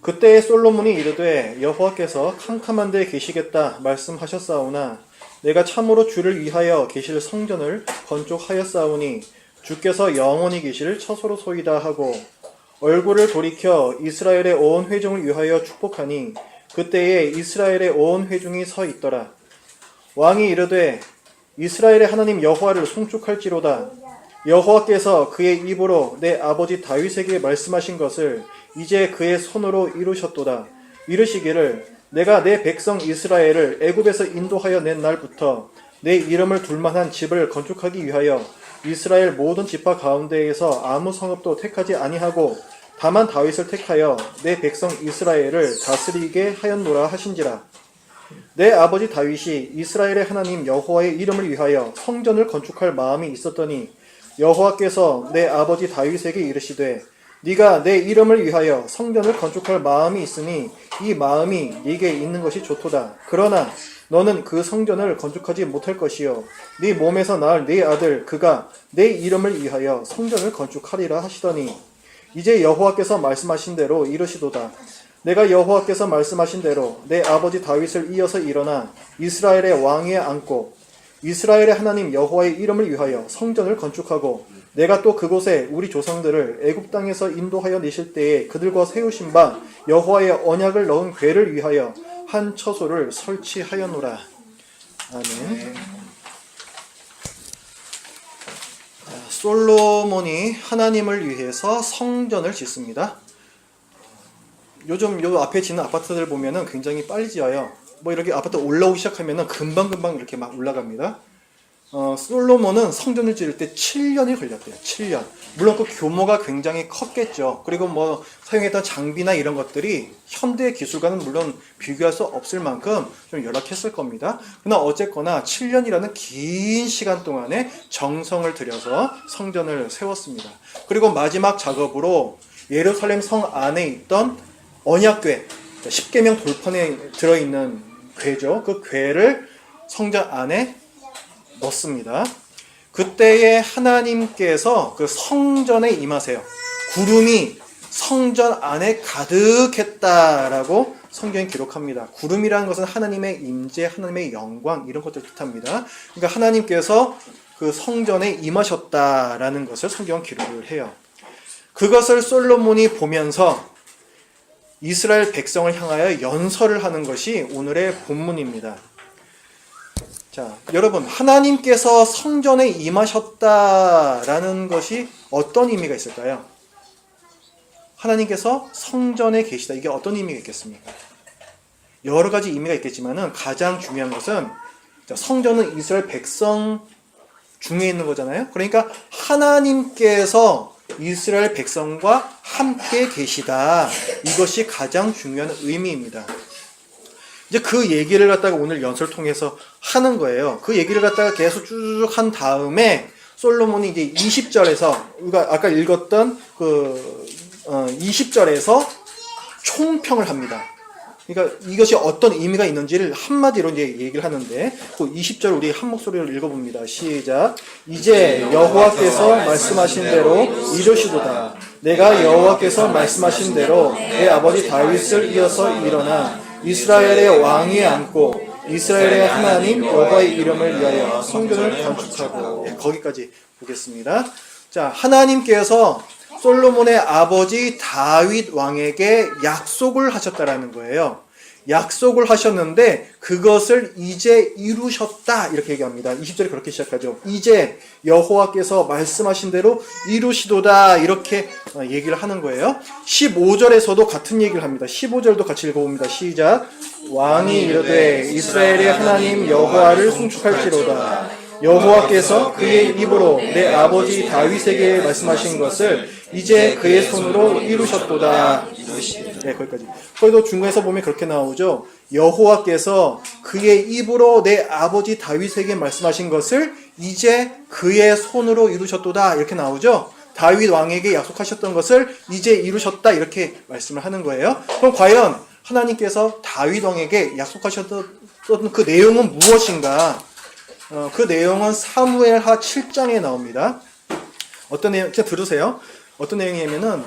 그때에 솔로몬이 이르되 여호와께서 캄캄한 데 계시겠다 말씀하셨사오나 내가 참으로 주를 위하여 계실 성전을 건축하였사오니 주께서 영원히 계실 처소로소이다 하고 얼굴을 돌이켜 이스라엘의 온 회중을 위하여 축복하니 그때에 이스라엘의 온 회중이 서 있더라. 왕이 이르되 이스라엘의 하나님 여호와를 송축할지로다. 여호와께서 그의 입으로 내 아버지 다윗에게 말씀하신 것을 이제 그의 손으로 이루셨도다. 이르시기를 내가 내 백성 이스라엘을 애굽에서 인도하여 낸 날부터 내 이름을 둘만한 집을 건축하기 위하여 이스라엘 모든 지파 가운데에서 아무 성읍도 택하지 아니하고 다만 다윗을 택하여 내 백성 이스라엘을 다스리게 하였노라 하신지라. 내 아버지 다윗이 이스라엘의 하나님 여호와의 이름을 위하여 성전을 건축할 마음이 있었더니 여호와께서 내 아버지 다윗에게 이르시되 네가 내 이름을 위하여 성전을 건축할 마음이 있으니 이 마음이 네게 있는 것이 좋도다. 그러나 너는 그 성전을 건축하지 못할 것이요 네 몸에서 낳을 네 아들 그가 내 이름을 위하여 성전을 건축하리라 하시더니 이제 여호와께서 말씀하신 대로 이르시도다. 내가 여호와께서 말씀하신 대로 내 아버지 다윗을 이어서 일어나 이스라엘의 왕위에 앉고 이스라엘의 하나님 여호와의 이름을 위하여 성전을 건축하고 내가 또 그곳에 우리 조상들을 애굽 땅에서 인도하여 내실 때에 그들과 세우신 바 여호와의 언약을 넣은 궤를 위하여 한 처소를 설치하였노라. 아멘. 솔로몬이 하나님을 위해서 성전을 짓습니다. 요즘 요 앞에 짓는 아파트들 보면은 굉장히 빨리 지어요. 뭐 이렇게 아파트 올라오기 시작하면은 금방 이렇게 막 올라갑니다. 솔로몬은 성전을 지을 때 7년이 걸렸대요. 7년. 물론 그 규모가 굉장히 컸겠죠. 그리고 뭐 사용했던 장비나 이런 것들이 현대 기술과는 물론 비교할 수 없을 만큼 좀 열악했을 겁니다. 그러나 어쨌거나 7년이라는 긴 시간 동안에 정성을 들여서 성전을 세웠습니다. 그리고 마지막 작업으로 예루살렘 성 안에 있던 언약궤, 십계명 돌판에 들어있는 궤죠. 그 궤를 성전 안에 넣습니다. 그때에 하나님께서 그 성전에 임하세요. 구름이 성전 안에 가득했다라고 성경이 기록합니다. 구름이라는 것은 하나님의 임재, 하나님의 영광 이런 것들을 뜻합니다. 그러니까 하나님께서 그 성전에 임하셨다라는 것을 성경은 기록을 해요. 그것을 솔로몬이 보면서 이스라엘 백성을 향하여 연설을 하는 것이 오늘의 본문입니다. 자, 여러분, 하나님께서 성전에 임하셨다라는 것이 어떤 의미가 있을까요? 하나님께서 성전에 계시다. 이게 어떤 의미가 있겠습니까? 여러 가지 의미가 있겠지만은 가장 중요한 것은 성전은 이스라엘 백성 중에 있는 거잖아요. 그러니까 하나님께서 이스라엘 백성과 함께 계시다. 이것이 가장 중요한 의미입니다. 이제 그 얘기를 갖다가 오늘 연설 통해서 하는 거예요. 그 얘기를 갖다가 계속 쭉 한 다음에 솔로몬이 이제 20절에서 우리가 아까 읽었던 그 20절에서 총평을 합니다. 그러니까 이것이 어떤 의미가 있는지를 한마디로 이제 얘기를 하는데 그 20절 우리 한 목소리로 읽어봅니다. 시작. 이제 여호와께서 말씀하신 대로 이루시도다. 내가 여호와께서 말씀하신 대로 내 아버지 다윗을 이어서 일어나 이스라엘의 왕위에 앉고 이스라엘의 하나님 여호와의 이름을 위하여 성전을 건축하고 거기까지 보겠습니다. 자, 하나님께서 솔로몬의 아버지 다윗 왕에게 약속을 하셨다라는 거예요. 약속을 하셨는데 그것을 이제 이루셨다 이렇게 얘기합니다. 20절에 그렇게 시작하죠. 이제 여호와께서 말씀하신 대로 이루시도다 이렇게 얘기를 하는 거예요. 15절에서도 같은 얘기를 합니다. 15절도 같이 읽어봅니다. 시작. 왕이 이르되 이스라엘의 하나님 여호와를 송축할지로다. 여호와께서 그의 입으로 내 아버지 다윗에게 말씀하신 것을 이제 그의 손으로 이루셨도다. 네, 거기까지. 거기도 중간에서 보면 그렇게 나오죠. 여호와께서 그의 입으로 내 아버지 다윗에게 말씀하신 것을 이제 그의 손으로 이루셨도다. 이렇게 나오죠. 다윗 왕에게 약속하셨던 것을 이제 이루셨다. 이렇게 말씀을 하는 거예요. 그럼 과연 하나님께서 다윗 왕에게 약속하셨던 그 내용은 무엇인가? 그 내용은 사무엘하 7장에 나옵니다. 어떤 내용? 그냥 들으세요. 어떤 내용이냐면은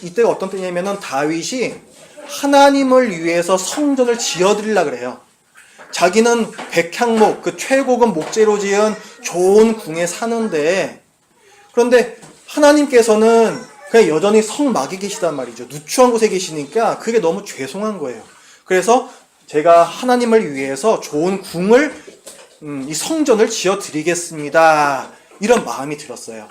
이때가 어떤 때냐면은 다윗이 하나님을 위해서 성전을 지어드리려고 그래요. 자기는 백향목, 그 최고급 목재로 지은 좋은 궁에 사는데, 그런데 하나님께서는 그냥 여전히 성막에 계시단 말이죠. 누추한 곳에 계시니까 그게 너무 죄송한 거예요. 그래서 제가 하나님을 위해서 좋은 궁을, 이 성전을 지어드리겠습니다. 이런 마음이 들었어요.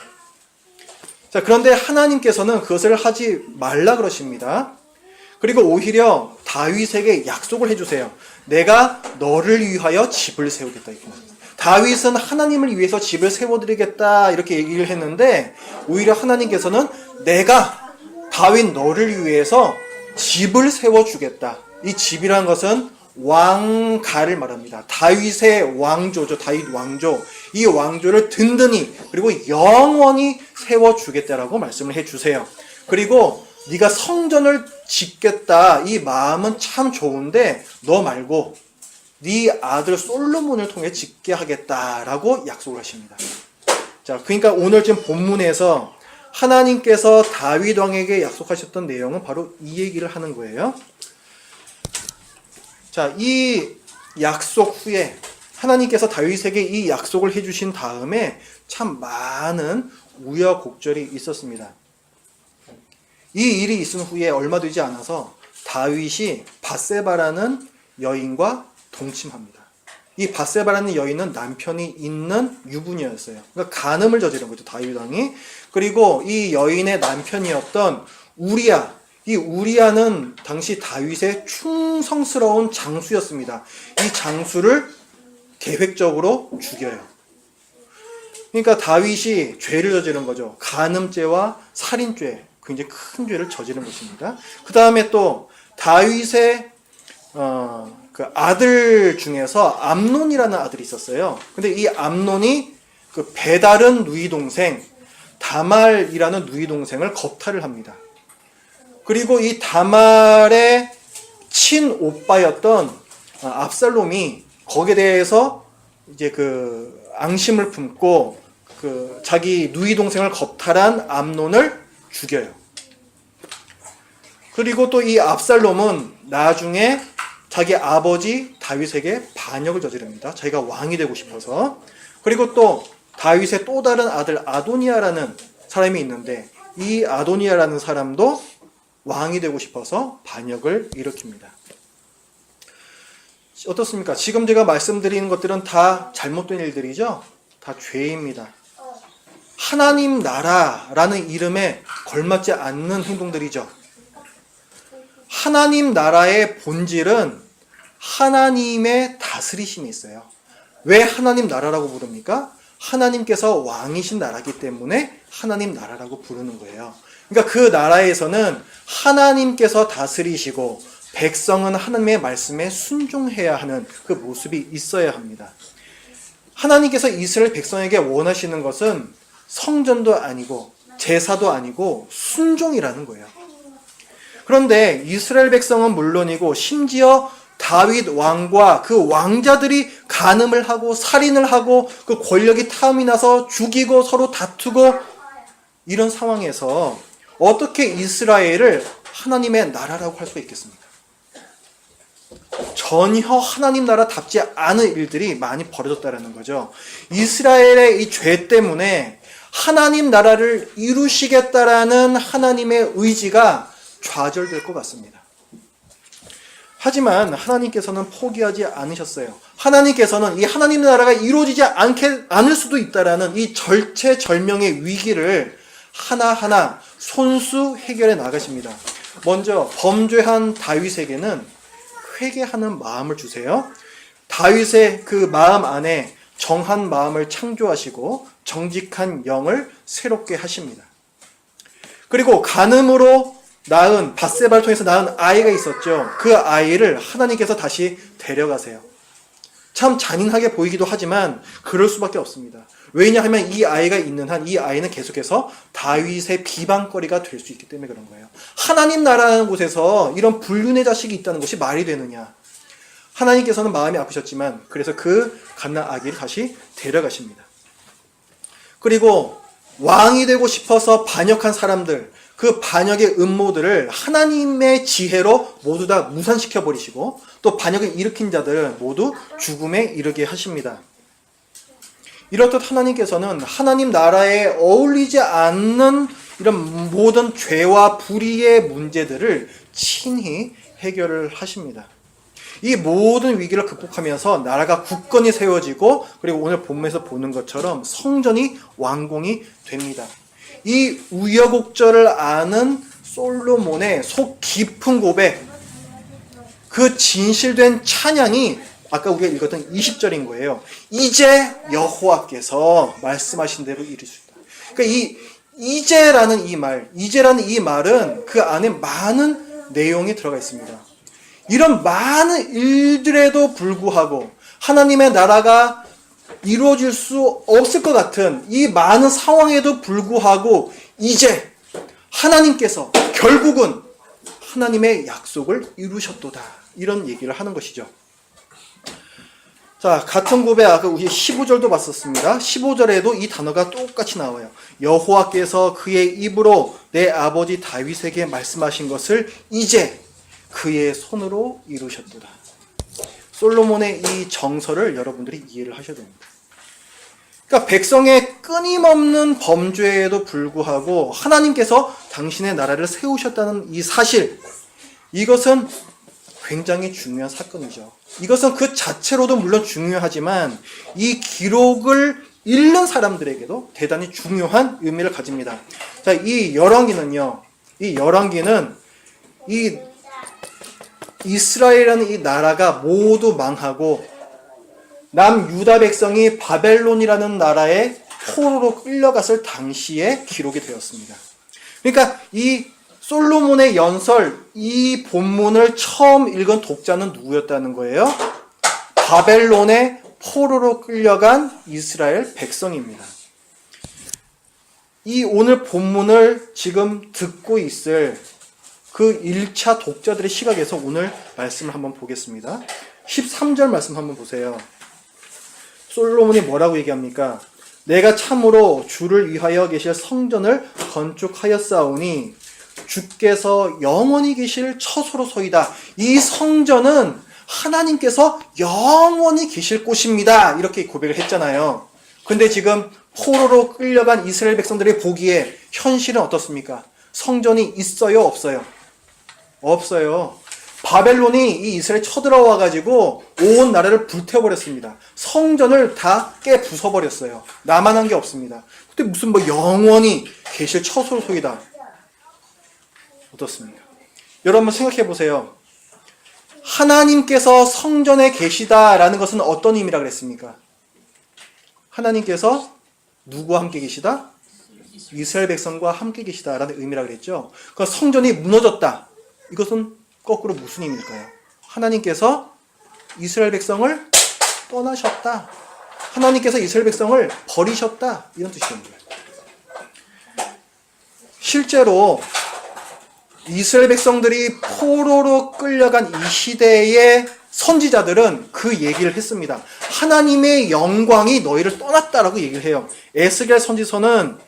자, 그런데 하나님께서는 그것을 하지 말라 그러십니다. 그리고 오히려 다윗에게 약속을 해주세요. 내가 너를 위하여 집을 세우겠다. 다윗은 하나님을 위해서 집을 세워드리겠다 이렇게 얘기를 했는데, 오히려 하나님께서는 내가 다윗 너를 위해서 집을 세워주겠다. 이 집이라는 것은 왕가를 말합니다. 다윗의 왕조죠. 다윗 왕조. 이 왕조를 든든히 그리고 영원히 세워주겠다라고 말씀을 해주세요. 그리고 네가 성전을 짓겠다, 이 마음은 참 좋은데 너 말고 네 아들 솔로몬을 통해 짓게 하겠다라고 약속을 하십니다. 자, 그러니까 오늘 지금 본문에서 하나님께서 다윗 왕에게 약속하셨던 내용은 바로 이 얘기를 하는 거예요. 자, 이 약속 후에 하나님께서 다윗에게 이 약속을 해주신 다음에 참 많은 우여곡절이 있었습니다. 이 일이 있은 후에 얼마 되지 않아서 다윗이 밧세바라는 여인과 동침합니다. 이 밧세바라는 여인은 남편이 있는 유부녀였어요. 그러니까 간음을 저지른 거죠, 다윗 왕이. 그리고 이 여인의 남편이었던 우리야, 이 우리야는 당시 다윗의 충성스러운 장수였습니다. 이 장수를 계획적으로 죽여요. 그러니까 다윗이 죄를 저지른 거죠. 간음죄와 살인죄, 굉장히 큰 죄를 저지른 것입니다. 그 다음에 또 다윗의 그 아들 중에서 암논이라는 아들이 있었어요. 근데 이 암논이 그 배다른 누이 동생 다말이라는 누이 동생을 겁탈을 합니다. 그리고 이 다말의 친오빠였던 압살롬이 거기에 대해서 이제 그 앙심을 품고 그 자기 누이 동생을 겁탈한 암논을 죽여요. 그리고 또 이 압살롬은 나중에 자기 아버지 다윗에게 반역을 저지릅니다. 자기가 왕이 되고 싶어서. 그리고 또 다윗의 또 다른 아들 아도니아라는 사람이 있는데, 이 아도니아라는 사람도 왕이 되고 싶어서 반역을 일으킵니다. 어떻습니까? 지금 제가 말씀드리는 것들은 다 잘못된 일들이죠? 다 죄입니다. 하나님 나라라는 이름에 걸맞지 않는 행동들이죠. 하나님 나라의 본질은 하나님의 다스리심이 있어요. 왜 하나님 나라라고 부릅니까? 하나님께서 왕이신 나라이기 때문에 하나님 나라라고 부르는 거예요. 그러니까 그 나라에서는 하나님께서 다스리시고 백성은 하나님의 말씀에 순종해야 하는 그 모습이 있어야 합니다. 하나님께서 이스라엘 백성에게 원하시는 것은 성전도 아니고 제사도 아니고 순종이라는 거예요. 그런데 이스라엘 백성은 물론이고 심지어 다윗 왕과 그 왕자들이 간음을 하고 살인을 하고 그 권력이 탐이 나서 죽이고 서로 다투고 이런 상황에서 어떻게 이스라엘을 하나님의 나라라고 할 수 있겠습니까? 전혀 하나님 나라답지 않은 일들이 많이 벌어졌다는 거죠. 이스라엘의 이 죄 때문에 하나님 나라를 이루시겠다라는 하나님의 의지가 좌절될 것 같습니다. 하지만 하나님께서는 포기하지 않으셨어요. 하나님께서는 이 하나님 나라가 이루어지지 않을 수도 있다라는 이 절체절명의 위기를 하나하나 손수 해결해 나가십니다. 먼저 범죄한 다윗에게는 회개하는 마음을 주세요. 다윗의 그 마음 안에 정한 마음을 창조하시고 정직한 영을 새롭게 하십니다. 그리고 간음으로 낳은 밧세바를 통해서 낳은 아이가 있었죠. 그 아이를 하나님께서 다시 데려가세요. 참 잔인하게 보이기도 하지만 그럴 수밖에 없습니다. 왜냐하면 이 아이가 있는 한 이 아이는 계속해서 다윗의 비방거리가 될 수 있기 때문에 그런 거예요. 하나님 나라라는 곳에서 이런 불륜의 자식이 있다는 것이 말이 되느냐. 하나님께서는 마음이 아프셨지만 그래서 그 갓난 아기를 다시 데려가십니다. 그리고 왕이 되고 싶어서 반역한 사람들, 그 반역의 음모들을 하나님의 지혜로 모두 다 무산시켜 버리시고 또 반역을 일으킨 자들을 모두 죽음에 이르게 하십니다. 이렇듯 하나님께서는 하나님 나라에 어울리지 않는 이런 모든 죄와 불의의 문제들을 친히 해결을 하십니다. 이 모든 위기를 극복하면서 나라가 굳건히 세워지고 그리고 오늘 본문에서 보는 것처럼 성전이 완공이 됩니다. 이 우여곡절을 아는 솔로몬의 속 깊은 고백, 그 진실된 찬양이 아까 우리가 읽었던 20절인 거예요. 이제 여호와께서 말씀하신 대로 이루시다. 그러니까 이 이제라는 이 말은 그 안에 많은 내용이 들어가 있습니다. 이런 많은 일들에도 불구하고 하나님의 나라가 이루어질 수 없을 것 같은 이 많은 상황에도 불구하고 이제 하나님께서 결국은 하나님의 약속을 이루셨도다. 이런 얘기를 하는 것이죠. 자, 같은 고백 아까 우리 15절도 봤었습니다. 15절에도 이 단어가 똑같이 나와요. 여호와께서 그의 입으로 내 아버지 다윗에게 말씀하신 것을 이제 그의 손으로 이루셨도다. 솔로몬의 이 정서를 여러분들이 이해를 하셔야 됩니다. 그러니까 백성의 끊임없는 범죄에도 불구하고 하나님께서 당신의 나라를 세우셨다는 이 사실, 이것은 굉장히 중요한 사건이죠. 이것은 그 자체로도 물론 중요하지만 이 기록을 읽는 사람들에게도 대단히 중요한 의미를 가집니다. 자, 이 열왕기는요. 이 열왕기는 이 이스라엘이라는 이 나라가 모두 망하고 남유다 백성이 바벨론이라는 나라에 포로로 끌려갔을 당시에 기록이 되었습니다. 그러니까 이 솔로몬의 연설, 이 본문을 처음 읽은 독자는 누구였다는 거예요? 바벨론의 포로로 끌려간 이스라엘 백성입니다. 이 오늘 본문을 지금 듣고 있을 그 1차 독자들의 시각에서 오늘 말씀을 한번 보겠습니다. 13절 말씀 한번 보세요. 솔로몬이 뭐라고 얘기합니까? 내가 참으로 주를 위하여 계실 성전을 건축하였사오니 주께서 영원히 계실 처소로소이다. 이 성전은 하나님께서 영원히 계실 곳입니다. 이렇게 고백을 했잖아요. 근데 지금 포로로 끌려간 이스라엘 백성들이 보기에 현실은 어떻습니까? 성전이 있어요? 없어요? 없어요. 바벨론이 이 이스라엘 쳐들어와 가지고 온 나라를 불태워버렸습니다. 성전을 다 깨 부숴버렸어요. 남아난 게 없습니다. 근데 무슨 영원히 계실 처소로소이다. 어떻습니까? 여러분 생각해 보세요. 하나님께서 성전에 계시다라는 것은 어떤 의미라 그랬습니까? 하나님께서 누구와 함께 계시다? 이스라엘 백성과 함께 계시다라는 의미라 그랬죠. 그러니까 성전이 무너졌다. 이것은 거꾸로 무슨 의미일까요? 하나님께서 이스라엘 백성을 떠나셨다. 하나님께서 이스라엘 백성을 버리셨다. 이런 뜻입니다. 실제로 이스라엘 백성들이 포로로 끌려간 이 시대의 선지자들은 그 얘기를 했습니다. 하나님의 영광이 너희를 떠났다라고 얘기를 해요. 에스겔 선지서는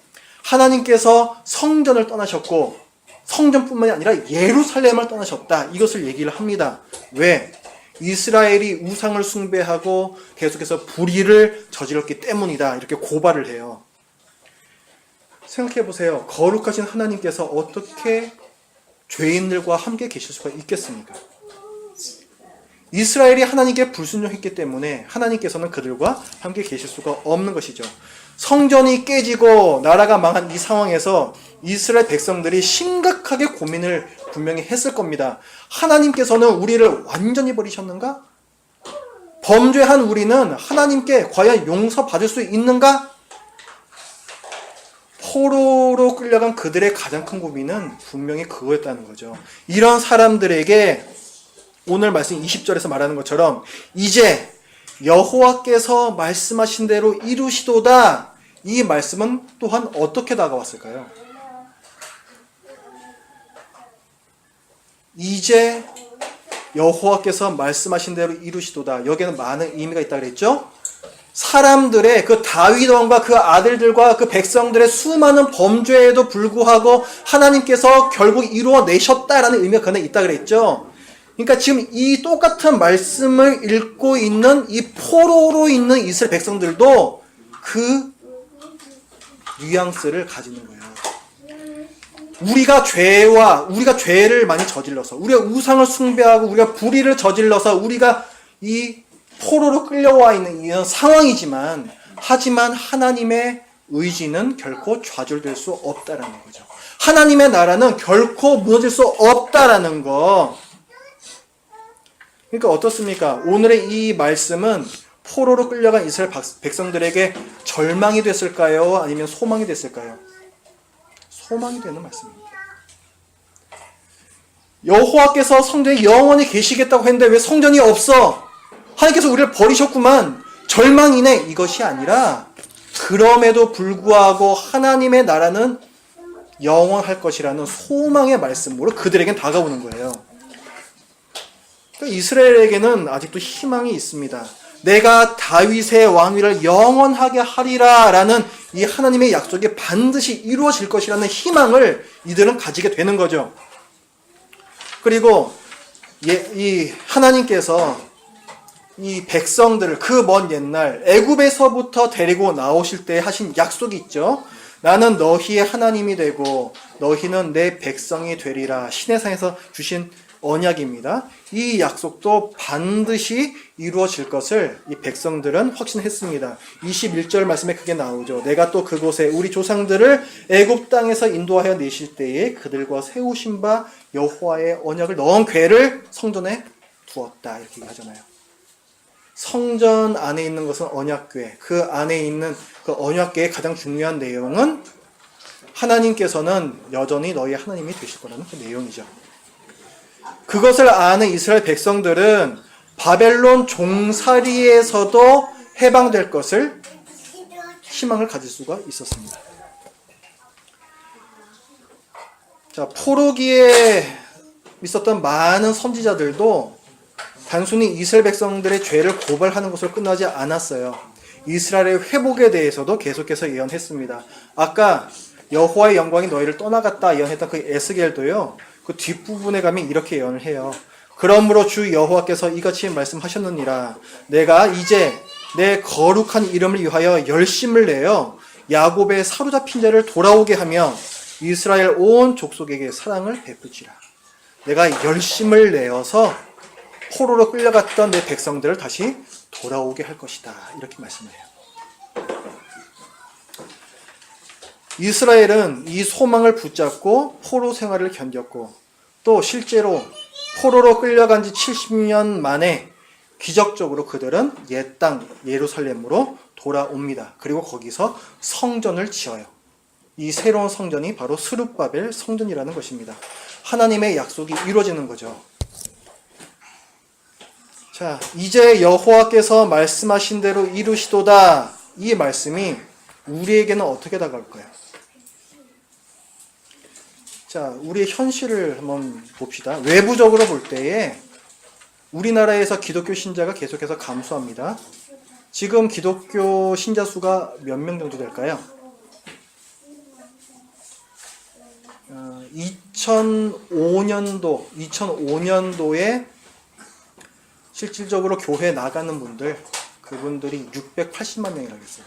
하나님께서 성전을 떠나셨고 성전뿐만이 아니라 예루살렘을 떠나셨다. 이것을 얘기를 합니다. 왜? 이스라엘이 우상을 숭배하고 계속해서 불의를 저질렀기 때문이다. 이렇게 고발을 해요. 생각해 보세요. 거룩하신 하나님께서 어떻게 죄인들과 함께 계실 수가 있겠습니까? 이스라엘이 하나님께 불순종했기 때문에 하나님께서는 그들과 함께 계실 수가 없는 것이죠. 성전이 깨지고 나라가 망한 이 상황에서 이스라엘 백성들이 심각하게 고민을 분명히 했을 겁니다. 하나님께서는 우리를 완전히 버리셨는가? 범죄한 우리는 하나님께 과연 용서받을 수 있는가? 포로로 끌려간 그들의 가장 큰 고민은 분명히 그거였다는 거죠. 이런 사람들에게 오늘 말씀 20절에서 말하는 것처럼 이제 여호와께서 말씀하신 대로 이루시도다. 이 말씀은 또한 어떻게 다가왔을까요? 이제 여호와께서 말씀하신 대로 이루시도다. 여기에는 많은 의미가 있다고 그랬죠? 사람들의 그 다윗 왕과 그 아들들과 그 백성들의 수많은 범죄에도 불구하고 하나님께서 결국 이루어내셨다라는 의미가 그에 있다 그랬죠. 그러니까 지금 이 똑같은 말씀을 읽고 있는 이 포로로 있는 이스라엘 백성들도 그 뉘앙스를 가지는 거예요. 우리가 죄를 많이 저질러서, 우리가 우상을 숭배하고 우리가 불의를 저질러서 우리가 이 포로로 끌려와 있는 이런 상황이지만, 하지만 하나님의 의지는 결코 좌절될 수 없다라는 거죠. 하나님의 나라는 결코 무너질 수 없다라는 거. 그러니까 어떻습니까? 오늘의 이 말씀은 포로로 끌려간 이스라엘 백성들에게 절망이 됐을까요? 아니면 소망이 됐을까요? 소망이 되는 말씀입니다. 여호와께서 성전에 영원히 계시겠다고 했는데 왜 성전이 없어? 하나님께서 우리를 버리셨구만. 절망이네. 이것이 아니라 그럼에도 불구하고 하나님의 나라는 영원할 것이라는 소망의 말씀으로 그들에겐 다가오는 거예요. 그러니까 이스라엘에게는 아직도 희망이 있습니다. 내가 다윗의 왕위를 영원하게 하리라 라는 이 하나님의 약속이 반드시 이루어질 것이라는 희망을 이들은 가지게 되는 거죠. 그리고 이 하나님께서 이 백성들을 그 먼 옛날 애굽에서부터 데리고 나오실 때 하신 약속이 있죠. 나는 너희의 하나님이 되고 너희는 내 백성이 되리라. 시내산에서 주신 언약입니다. 이 약속도 반드시 이루어질 것을 이 백성들은 확신했습니다. 21절 말씀에 그게 나오죠. 내가 또 그곳에 우리 조상들을 애굽 땅에서 인도하여 내실 때에 그들과 세우신 바 여호와의 언약을 넣은 궤를 성전에 두었다. 이렇게 얘기하잖아요. 성전 안에 있는 것은 언약궤. 그 안에 있는 그 언약궤의 가장 중요한 내용은 하나님께서는 여전히 너희 하나님이 되실 거라는 그 내용이죠. 그것을 아는 이스라엘 백성들은 바벨론 종살이에서도 해방될 것을 희망을 가질 수가 있었습니다. 자, 포로기에 있었던 많은 선지자들도 단순히 이스라엘 백성들의 죄를 고발하는 것으로 끝나지 않았어요. 이스라엘의 회복에 대해서도 계속해서 예언했습니다. 아까 여호와의 영광이 너희를 떠나갔다 예언했던 그 에스겔도요. 그 뒷부분에 가면 이렇게 예언을 해요. 그러므로 주 여호와께서 이같이 말씀하셨느니라. 내가 이제 내 거룩한 이름을 위하여 열심을 내어 야곱의 사로잡힌 자를 돌아오게 하며 이스라엘 온 족속에게 사랑을 베풀지라. 내가 열심을 내어서 포로로 끌려갔던 내 백성들을 다시 돌아오게 할 것이다. 이렇게 말씀을 해요. 이스라엘은 이 소망을 붙잡고 포로 생활을 견뎠고 또 실제로 포로로 끌려간 지 70년 만에 기적적으로 그들은 옛 땅 예루살렘으로 돌아옵니다. 그리고 거기서 성전을 지어요. 이 새로운 성전이 바로 스룹바벨 성전이라는 것입니다. 하나님의 약속이 이루어지는 거죠. 자, 이제 여호와께서 말씀하신 대로 이루시도다. 이 말씀이 우리에게는 어떻게 다가올까요? 자, 우리의 현실을 한번 봅시다. 외부적으로 볼 때에 우리나라에서 기독교 신자가 계속해서 감소합니다. 지금 기독교 신자 수가 몇 명 정도 될까요? 2005년도에 실질적으로 교회 나가는 분들, 그분들이 680만 명이라고 했어요.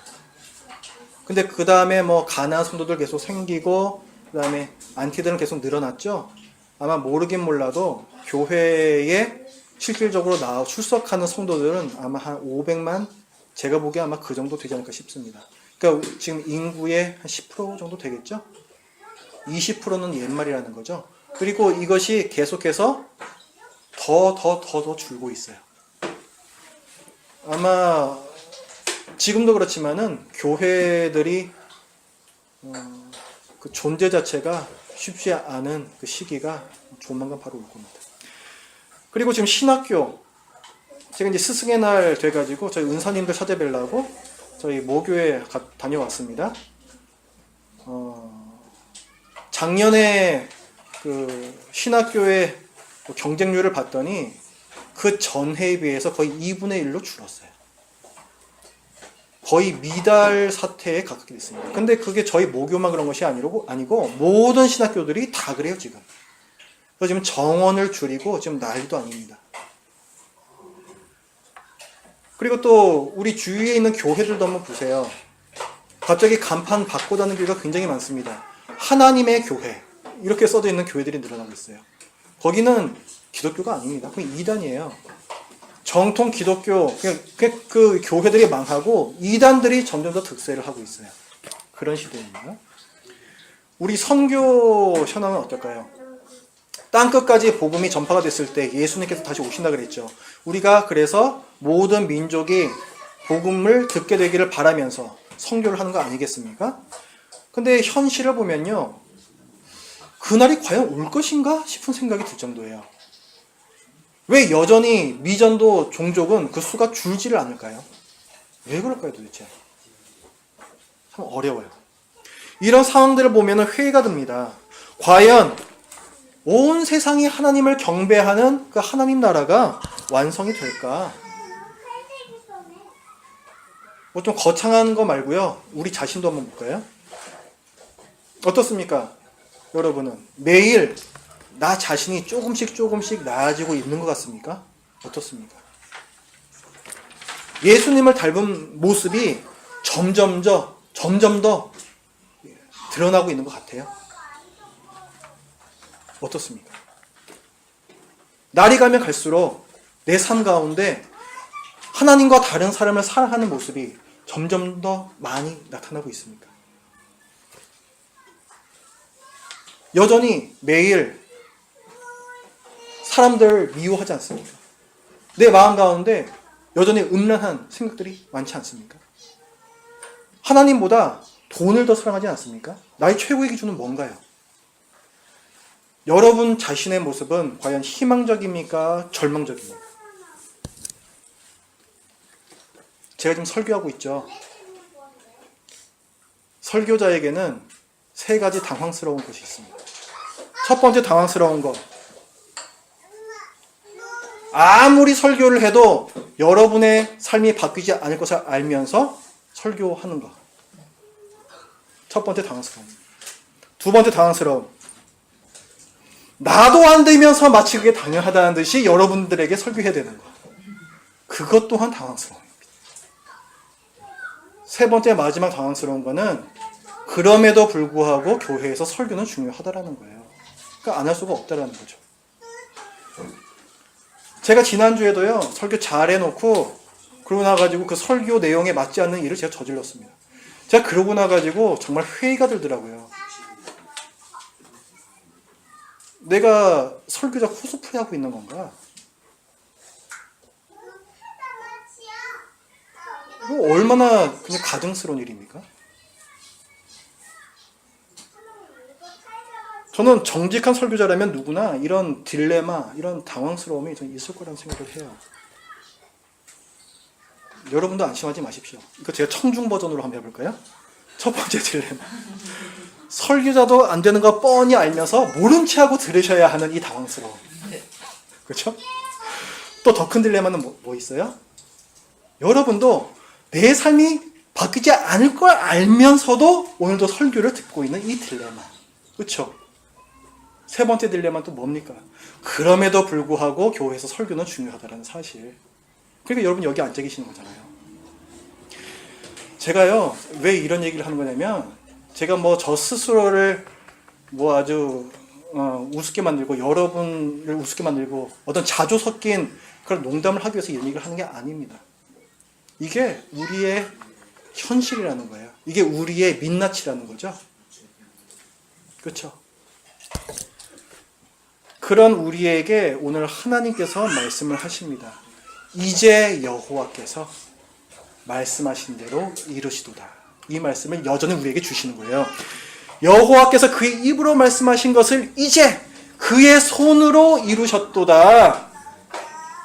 근데 그 다음에 뭐 가나안 성도들 계속 생기고, 그 다음에 안티들은 계속 늘어났죠. 아마 모르긴 몰라도 교회에 실질적으로 출석하는 성도들은 아마 한 500만, 제가 보기에 아마 그 정도 되지 않을까 싶습니다. 그러니까 지금 인구의 한 10% 정도 되겠죠? 20%는 옛말이라는 거죠. 그리고 이것이 계속해서 더 줄고 있어요. 아마 지금도 그렇지만은 교회들이 그 존재 자체가 쉽지 않은 그 시기가 조만간 바로 올 겁니다. 그리고 지금 신학교, 제가 이제 스승의 날 돼가지고 저희 은사님들 찾아뵈려고 저희 모교에 다녀왔습니다. 작년에 그 신학교의 경쟁률을 봤더니 그 전해에 비해서 거의 2분의 1로 줄었어요. 거의 미달 사태에 가깝게 됐습니다. 근데 그게 저희 모교만 그런 것이 아니고 모든 신학교들이 다 그래요, 지금. 그래서 지금 정원을 줄이고 지금 난리도 아닙니다. 그리고 또 우리 주위에 있는 교회들도 한번 보세요. 갑자기 간판 바꿔다는 교회가 굉장히 많습니다. 하나님의 교회 이렇게 써져 있는 교회들이 늘어나고 있어요. 거기는 기독교가 아닙니다. 그냥 이단이에요. 정통 기독교 그 교회들이 망하고 이단들이 점점 더 득세를 하고 있어요. 그런 시대입니다. 우리 선교 현황은 어떨까요? 땅끝까지 복음이 전파가 됐을 때 예수님께서 다시 오신다 그랬죠. 우리가 그래서 모든 민족이 복음을 듣게 되기를 바라면서 선교를 하는 거 아니겠습니까? 근데 현실을 보면요, 그날이 과연 올 것인가 싶은 생각이 들 정도예요. 왜 여전히 미전도 종족은 그 수가 줄지를 않을까요? 왜 그럴까요 도대체? 참 어려워요. 이런 상황들을 보면 회의가 듭니다. 과연 온 세상이 하나님을 경배하는 그 하나님 나라가 완성이 될까? 뭐 좀 거창한 거 말고요. 우리 자신도 한번 볼까요? 어떻습니까? 여러분은 매일 나 자신이 조금씩 나아지고 있는 것 같습니까? 어떻습니까? 예수님을 닮은 모습이 점점 더 드러나고 있는 것 같아요. 어떻습니까? 날이 가면 갈수록 내 삶 가운데 하나님과 다른 사람을 사랑하는 모습이 점점 더 많이 나타나고 있습니까? 여전히 매일 사람들을 미워하지 않습니까? 내 마음 가운데 여전히 음란한 생각들이 많지 않습니까? 하나님보다 돈을 더 사랑하지 않습니까? 나의 최고의 기준은 뭔가요? 여러분 자신의 모습은 과연 희망적입니까? 절망적입니까? 제가 지금 설교하고 있죠. 설교자에게는 세 가지 당황스러운 것이 있습니다. 첫 번째 당황스러운 것. 아무리 설교를 해도 여러분의 삶이 바뀌지 않을 것을 알면서 설교하는 것. 첫 번째 당황스러움. 두 번째 당황스러움. 나도 안 되면서 마치 그게 당연하다는 듯이 여러분들에게 설교해야 되는 것. 그것 또한 당황스러움입니다. 세 번째 마지막 당황스러운 거는 그럼에도 불구하고 교회에서 설교는 중요하다라는 거예요. 그러니까 안 할 수가 없다라는 거죠. 제가 지난주에도요, 설교 잘 해놓고 그러고 나가지고 그 설교 내용에 맞지 않는 일을 제가 저질렀습니다. 제가 그러고 나가지고 정말 회의가 들더라고요. 내가 설교자 코스프레하고 있는 건가? 이거 얼마나 그냥 가증스러운 일입니까? 저는 정직한 설교자라면 누구나 이런 딜레마, 이런 당황스러움이 좀 있을 거라는 생각을 해요. 여러분도 안심하지 마십시오. 이거 제가 청중 버전으로 한번 해볼까요? 첫 번째 딜레마. 설교자도 안 되는 거 뻔히 알면서 모른 채 하고 들으셔야 하는 이 당황스러움. 그렇죠? 또 더 큰 딜레마는 뭐 있어요? 여러분도 내 삶이 바뀌지 않을 걸 알면서도 오늘도 설교를 듣고 있는 이 딜레마. 그렇죠? 세 번째 딜레마는 또 뭡니까? 그럼에도 불구하고 교회에서 설교는 중요하다는 사실. 그러니까 여러분 여기 앉아 계시는 거잖아요. 제가요, 왜 이런 얘기를 하는 거냐면, 제가 뭐 저 스스로를 뭐 아주 우습게 만들고 여러분을 우습게 만들고 어떤 자조 섞인 그런 농담을 하기 위해서 이런 얘기를 하는 게 아닙니다. 이게 우리의 현실이라는 거예요. 이게 우리의 민낯이라는 거죠. 그렇죠? 그런 우리에게 오늘 하나님께서 말씀을 하십니다. 이제 여호와께서 말씀하신 대로 이루시도다. 이 말씀을 여전히 우리에게 주시는 거예요. 여호와께서 그의 입으로 말씀하신 것을 이제 그의 손으로 이루셨도다.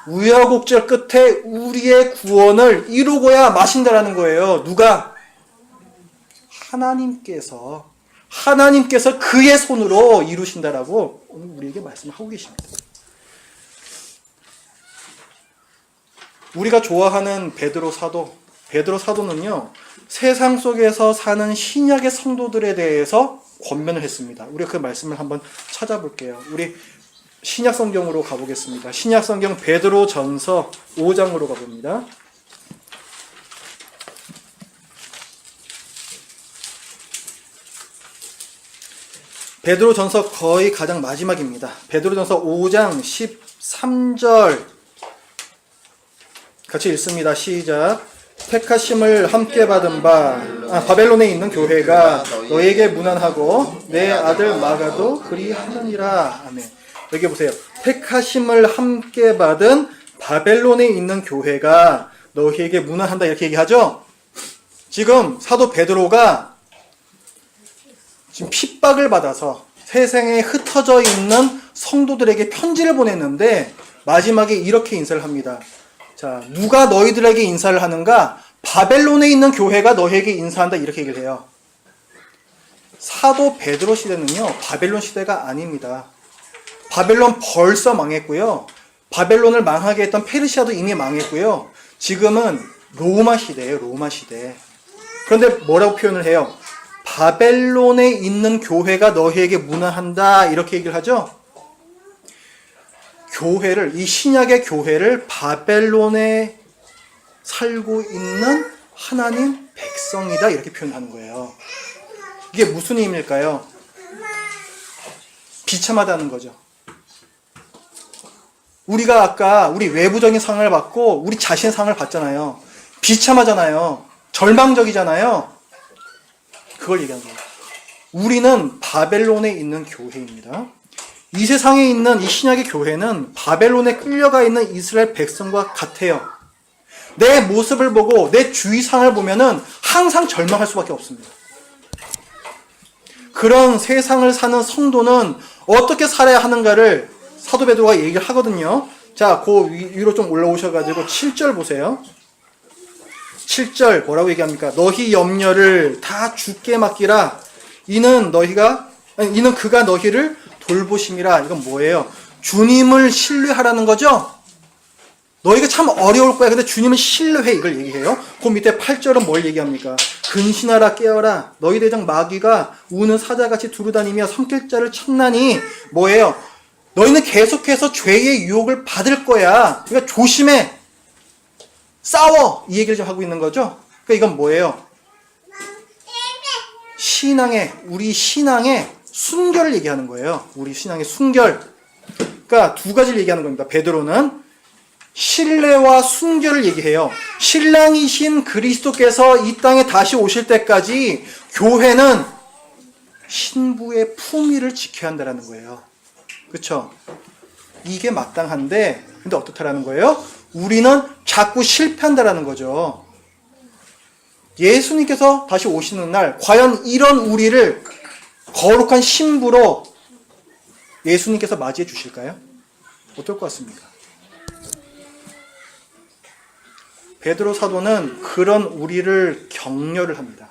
우여곡절 끝에 우리의 구원을 이루고야 마신다라는 거예요. 누가? 하나님께서 그의 손으로 이루신다라고 오늘 우리에게 말씀하고 계십니다. 우리가 좋아하는 베드로 사도, 베드로 사도는요, 세상 속에서 사는 신약의 성도들에 대해서 권면을 했습니다. 우리가 그 말씀을 한번 찾아볼게요. 우리 신약 성경으로 가보겠습니다. 신약 성경 베드로 전서 5장으로 가봅니다. 베드로 전서 거의 가장 마지막입니다. 베드로 전서 5장 13절 같이 읽습니다. 시작. 택하심을 함께 받은 바벨론에 있는 교회가 너에게 문안하고 내 아들 마가도 그리하느니라. 아멘. 여기 보세요. 택하심을 함께 받은 바벨론에 있는 교회가 너희에게 문안한다 이렇게 얘기하죠. 지금 사도 베드로가 지금 핍박을 받아서 세상에 흩어져 있는 성도들에게 편지를 보냈는데 마지막에 이렇게 인사를 합니다. 자, 누가 너희들에게 인사를 하는가? 바벨론에 있는 교회가 너희에게 인사한다 이렇게 얘기를 해요. 사도 베드로 시대는요, 바벨론 시대가 아닙니다. 바벨론 벌써 망했고요. 바벨론을 망하게 했던 페르시아도 이미 망했고요. 지금은 로마 시대예요, 로마 시대. 그런데 뭐라고 표현을 해요? 바벨론에 있는 교회가 너희에게 문안한다 이렇게 얘기를 하죠. 교회를, 이 신약의 교회를 바벨론에 살고 있는 하나님 백성이다 이렇게 표현하는 거예요. 이게 무슨 의미일까요? 비참하다는 거죠. 우리가 아까 우리 외부적인 상을 받고 우리 자신의 상을 받잖아요. 비참하잖아요. 절망적이잖아요. 그걸 얘기하는 거예요. 우리는 바벨론에 있는 교회입니다. 이 세상에 있는 이 신약의 교회는 바벨론에 끌려가 있는 이스라엘 백성과 같아요. 내 모습을 보고 내 주위상을 보면은 항상 절망할 수밖에 없습니다. 그런 세상을 사는 성도는 어떻게 살아야 하는가를 사도 베드로가 얘기를 하거든요. 자, 그 위로 좀 올라오셔가지고 7절 보세요. 7절 뭐라고 얘기합니까? 너희 염려를 다 주께 맡기라. 이는 그가 너희를 돌보심이라. 이건 뭐예요? 주님을 신뢰하라는 거죠? 너희가 참 어려울 거야. 근데 주님을 신뢰해. 이걸 얘기해요. 그 밑에 8절은 뭘 얘기합니까? 근신하라 깨어라. 너희 대장 마귀가 우는 사자같이 두루다니며 삼킬 자를 찾나니 뭐예요? 너희는 계속해서 죄의 유혹을 받을 거야. 그러니까 조심해. 싸워! 이 얘기를 좀 하고 있는 거죠? 그러니까 이건 뭐예요? 우리 신앙의 순결을 얘기하는 거예요. 우리 신앙의 순결. 그러니까 두 가지를 얘기하는 겁니다. 베드로는 신뢰와 순결을 얘기해요. 신랑이신 그리스도께서 이 땅에 다시 오실 때까지 교회는 신부의 품위를 지켜야 한다는 거예요. 그렇죠? 이게 마땅한데 근데 어떻다라는 거예요? 우리는 자꾸 실패한다라는 거죠. 예수님께서 다시 오시는 날 과연 이런 우리를 거룩한 신부로 예수님께서 맞이해 주실까요? 어떨 것 같습니까? 베드로 사도는 그런 우리를 격려를 합니다.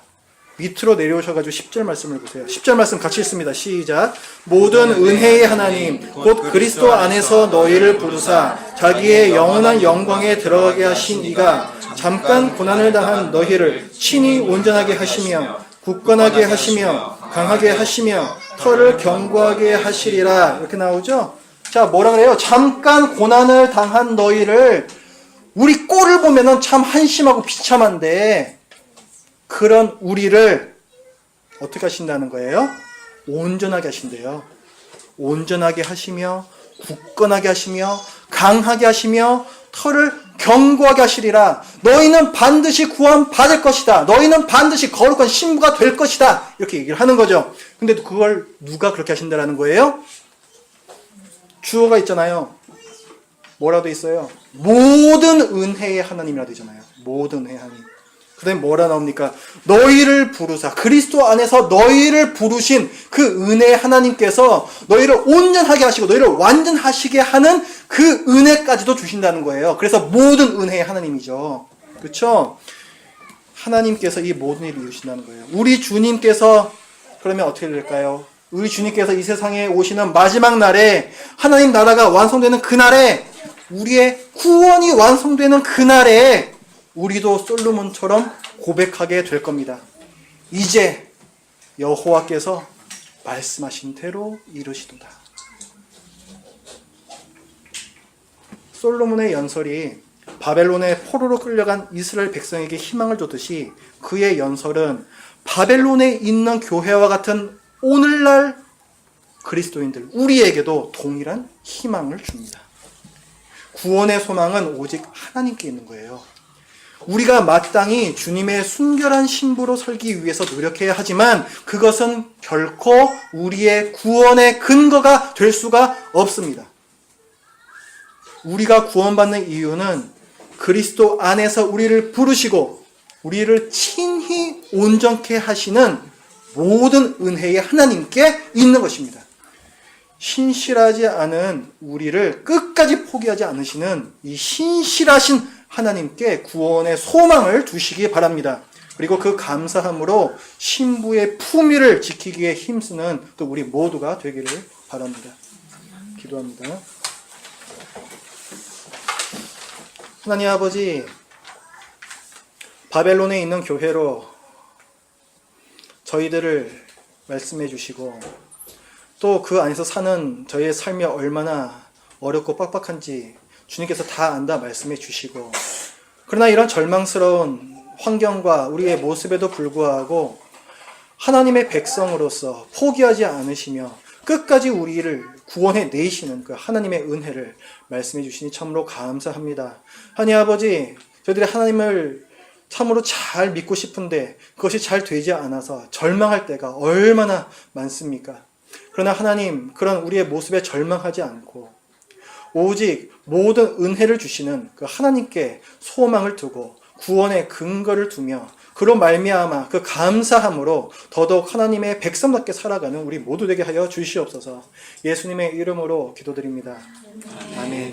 밑으로 내려오셔가지고 10절 말씀을 보세요. 10절 말씀 같이 읽습니다. 시작. 모든 은혜의 하나님 곧 그리스도 안에서 너희를 부르사 자기의 영원한 영광에 들어가게 하신 이가 잠깐 고난을 당한 너희를 친히 온전하게 하시며 굳건하게 하시며 강하게 하시며 털을 견고하게 하시리라. 이렇게 나오죠? 자, 뭐라 그래요? 잠깐 고난을 당한 너희를 우리 꼴을 보면은 참 한심하고 비참한데 그런 우리를 어떻게 하신다는 거예요? 온전하게 하신대요. 온전하게 하시며 굳건하게 하시며 강하게 하시며 털을 견고하게 하시리라. 너희는 반드시 구원 받을 것이다. 너희는 반드시 거룩한 신부가 될 것이다. 이렇게 얘기를 하는 거죠. 근데 그걸 누가 그렇게 하신다라는 거예요? 주어가 있잖아요. 뭐라고 돼 있어요? 모든 은혜의 하나님이라고 되잖아요. 모든 은혜의 하나님. 그 다음에 뭐라 나옵니까? 너희를 부르사 그리스도 안에서 너희를 부르신 그 은혜의 하나님께서 너희를 온전하게 하시고 너희를 완전하시게 하는 그 은혜까지도 주신다는 거예요. 그래서 모든 은혜의 하나님이죠. 그렇죠? 하나님께서 이 모든 일을 이루신다는 거예요. 우리 주님께서 그러면 어떻게 될까요? 우리 주님께서 이 세상에 오시는 마지막 날에 하나님 나라가 완성되는 그날에 우리의 구원이 완성되는 그날에 우리도 솔로몬처럼 고백하게 될 겁니다. 이제 여호와께서 말씀하신 대로 이루시도다. 솔로몬의 연설이 바벨론의 포로로 끌려간 이스라엘 백성에게 희망을 줬듯이 그의 연설은 바벨론에 있는 교회와 같은 오늘날 그리스도인들, 우리에게도 동일한 희망을 줍니다. 구원의 소망은 오직 하나님께 있는 거예요. 우리가 마땅히 주님의 순결한 신부로 살기 위해서 노력해야 하지만 그것은 결코 우리의 구원의 근거가 될 수가 없습니다. 우리가 구원받는 이유는 그리스도 안에서 우리를 부르시고 우리를 친히 온전케 하시는 모든 은혜의 하나님께 있는 것입니다. 신실하지 않은 우리를 끝까지 포기하지 않으시는 이 신실하신 하나님께 구원의 소망을 두시기 바랍니다. 그리고 그 감사함으로 신부의 품위를 지키기 위해 힘쓰는 또 우리 모두가 되기를 바랍니다. 기도합니다. 하나님 아버지, 바벨론에 있는 교회로 저희들을 말씀해 주시고 또 그 안에서 사는 저희의 삶이 얼마나 어렵고 빡빡한지 주님께서 다 안다 말씀해 주시고, 그러나 이런 절망스러운 환경과 우리의 모습에도 불구하고 하나님의 백성으로서 포기하지 않으시며 끝까지 우리를 구원해 내시는 그 하나님의 은혜를 말씀해 주시니 참으로 감사합니다. 하나님 아버지, 저희들이 하나님을 참으로 잘 믿고 싶은데 그것이 잘 되지 않아서 절망할 때가 얼마나 많습니까? 그러나 하나님, 그런 우리의 모습에 절망하지 않고 오직 모든 은혜를 주시는 그 하나님께 소망을 두고 구원의 근거를 두며 그로 말미암아 그 감사함으로 더더욱 하나님의 백성답게 살아가는 우리 모두 되게 하여 주시옵소서. 예수님의 이름으로 기도드립니다. 아멘.